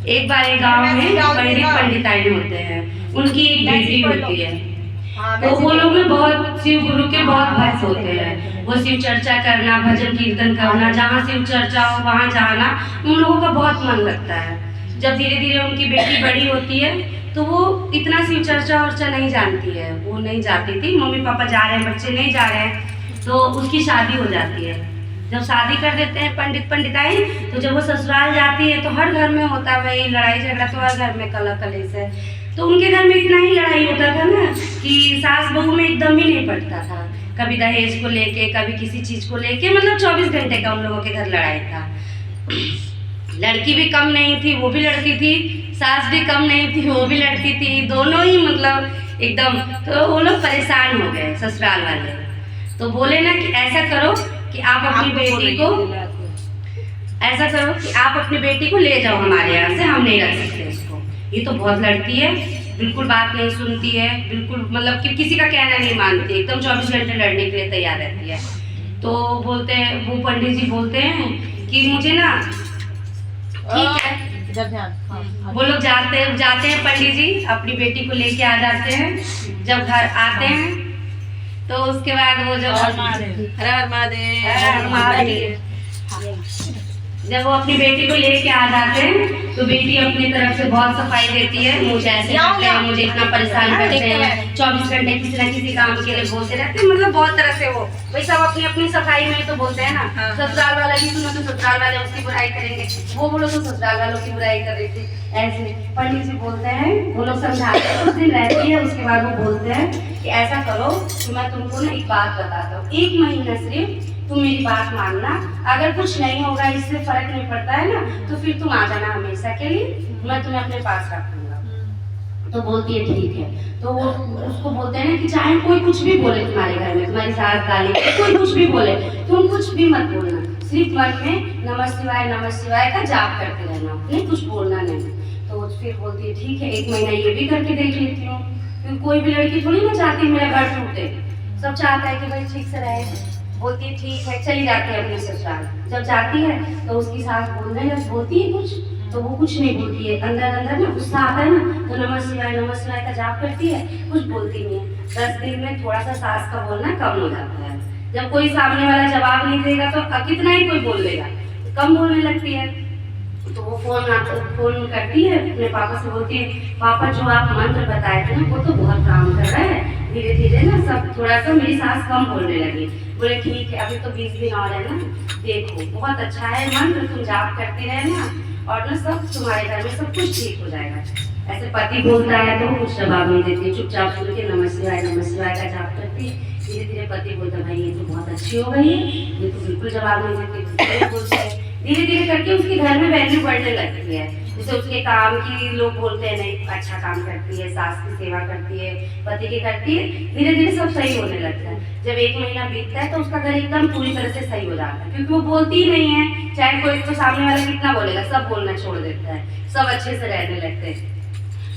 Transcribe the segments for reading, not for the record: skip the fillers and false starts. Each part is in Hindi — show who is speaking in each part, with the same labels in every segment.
Speaker 1: एक बार एक गाँव में पंडिताइन होते हैं, उनकी एक बेटी होती है। तो वो लोग में बहुत शिव गुरु के बहुत भक्त होते हैं। वो शिव चर्चा करना, भजन कीर्तन करना, जहाँ शिव चर्चा हो वहाँ जाना उन लोगों का बहुत मन लगता है। जब धीरे धीरे उनकी बेटी बड़ी होती है तो वो इतना शिव चर्चा वर्चा नहीं जानती है, वो नहीं जाती थी। मम्मी पापा जा रहे हैं, बच्चे नहीं जा रहे हैं, तो उसकी शादी हो जाती है। जब शादी कर देते हैं पंडित पंडिताई, तो जब वो ससुराल जाती है तो हर घर में होता है वही लड़ाई झगड़ा, तो हर घर में कलह कलेश है। तो उनके घर में इतना ही लड़ाई होता था ना कि सास बहू में एकदम ही नहीं पड़ता था। कभी दहेज को लेके, कभी किसी चीज़ को लेके, मतलब 24 घंटे का उन लोगों के घर लड़ाई था। लड़की भी कम नहीं थी, वो भी लड़ती थी, सास भी कम नहीं थी, वो भी लड़ती थी, दोनों ही मतलब एकदम। तो वो लोग परेशान हो गए ससुराल वाले। तो बोले ना कि ऐसा करो कि आप अपनी बेटी को, ऐसा करो कि आप अपनी बेटी को ले जाओ हमारे यहाँ से, हम नहीं रख सकते इसको, ये तो बहुत लड़ती है, बिल्कुल बात नहीं सुनती है, बिल्कुल मतलब कि किसी का कहना नहीं मानती, एकदम 24 घंटे लड़ने के लिए तैयार रहती है। तो बोलते हैं, वो पंडित जी बोलते हैं कि मुझे ना, ठीक है, वो लोग जाते हैं पंडित जी अपनी बेटी को लेके आ जाते हैं। जब घर आते हैं तो उसके बाद वो जब वो अपनी बेटी को लेके आ जाते हैं तो बेटी अपनी तरफ से बहुत सफाई देती है। मुझे ऐसे करते हैं, मुझे इतना परेशान करते हैं, 24 घंटे किसी ना किसी काम के लिए बोलते रहते हैं, मतलब बहुत तरह से वो भाई सब अपनी अपनी सफाई में तो बोलते हैं ना। ससुराल वाला भी सुनो तो ससुराल वाले उसकी बुराई करेंगे, वो बोलो तो ससुराल वालों की बुराई कर रही थी। ऐसे पंडित जी बोलते हैं, वो लोग समझाते हैं, कुछ दिन रहती है, उसके बाद वो बोलते हैं कि ऐसा करो कि मैं तुमको ना एक बात बताता हूँ, 1 महीना सिर्फ तुम मेरी बात मानना, अगर कुछ नहीं होगा, इससे फर्क नहीं पड़ता है ना, तो फिर तुम आ जाना हमेशा के लिए, मैं तुम्हें अपने पास रखूंगा। तो बोलती है ठीक है। तो वो उसको बोलते हैं ना कि चाहे कोई कुछ भी बोले तुम्हारे घर में, तुम्हारी सास गाली, कोई कुछ भी बोले, तुम कुछ भी मत बोलना, सिर्फ मन में नमः शिवाय का जाप करते रहना, नहीं कुछ बोलना नहीं। तो फिर बोलती है ठीक है, 1 महीना ये भी करके देख लेती हूँ, क्योंकि कोई भी लड़की थोड़ी ना चाहती मेरा घर टूटे, सब चाहता है कि भाई ठीक से रहे। बोलती है ठीक है, चली जाती है अपने ससुराल। जब जाती है तो उसकी सास बोलती है कुछ, तो वो कुछ नहीं बोलती है, अंदर अंदर ना गुस्सा आता है ना, तो नमः शिवाय का जाप करती है, कुछ बोलती नहीं है। 10 दिन में थोड़ा सा सास का बोलना कम हो जाता है। जब कोई सामने वाला जवाब नहीं देगा तो कितना ही कोई बोल देगा, कम बोलने लगती है। तो वो फोन करती है अपने पापा से, बोलती है पापा जो आप मंत्र बताए थे ना वो तो बहुत काम कर रहा है, धीरे धीरे ना सब थोड़ा सा मेरी सास कम बोलने लगी। बोले ठीक है, अभी तो 20 दिन और है ना, देखो बहुत अच्छा है मंत्र, तुम जाप करते रहना और ना सब तुम्हारे घर में सब कुछ ठीक हो जाएगा। ऐसे पति बोलता है तो कुछ जवाब नहीं देती, चुपचाप सुन के नमः शिवाय का जाप करती। धीरे धीरे पति बोलता भाई ये तो बहुत अच्छी हो गई, ये तो बिल्कुल जवाब नहीं देती, बोलते हैं। धीरे धीरे करके उसके घर में वैल्यू बढ़ने लगती है। जैसे उसके काम की लोग बोलते हैं नहीं अच्छा काम करती है, सास की सेवा करती है, पति की करती है, धीरे धीरे सब सही होने लगता है। जब 1 महीना बीतता है तो उसका घर एकदम पूरी तरह से सही हो जाता है, क्योंकि वो बोलती ही नहीं है, चाहे कोई तो सामने वाला कितना बोलेगा, सब बोलना छोड़ देता है, सब अच्छे से रहने लगते हैं।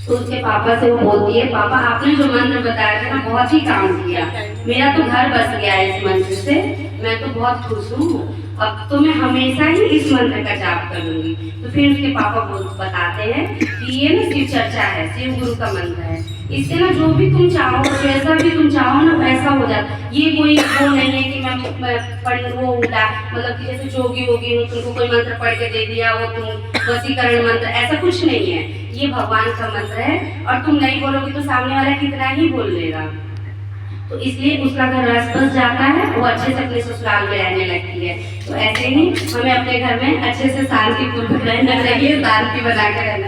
Speaker 1: तो उसके पापा से वो बोलती है पापा आपने जो मंत्र बताया था ना बहुत ही काम किया, मेरा तो घर बस गया है इस मंत्र से, मैं तो बहुत खुश हूँ, अब तो मैं हमेशा ही इस मंत्र का जाप करूंगी। तो फिर उसके पापा बताते हैं कि ये ना शिव चर्चा है, शिव गुरु का मंत्र है, इससे ना जो भी तुम चाहो, जैसा भी तुम चाहो ना वैसा हो जाता। ये कोई वो नहीं है कि मैं वो उल्टा मतलब कि जैसे जोगी होगी हूँ, तुमको कोई मंत्र पढ़ के दे दिया वो तुम वशीकरण मंत्र, ऐसा कुछ नहीं है, ये भगवान का मंत्र है और तुम नहीं बोलोगे तो सामने वाला कितना ही बोल लेगा। तो इसलिए उसका घर रस बस जाता है, वो अच्छे से अपने ससुराल में रहने लगती है। तो ऐसे ही हमें अपने घर में अच्छे से शांतिपूर्वक रहना चाहिए, शांति बना कर रहना।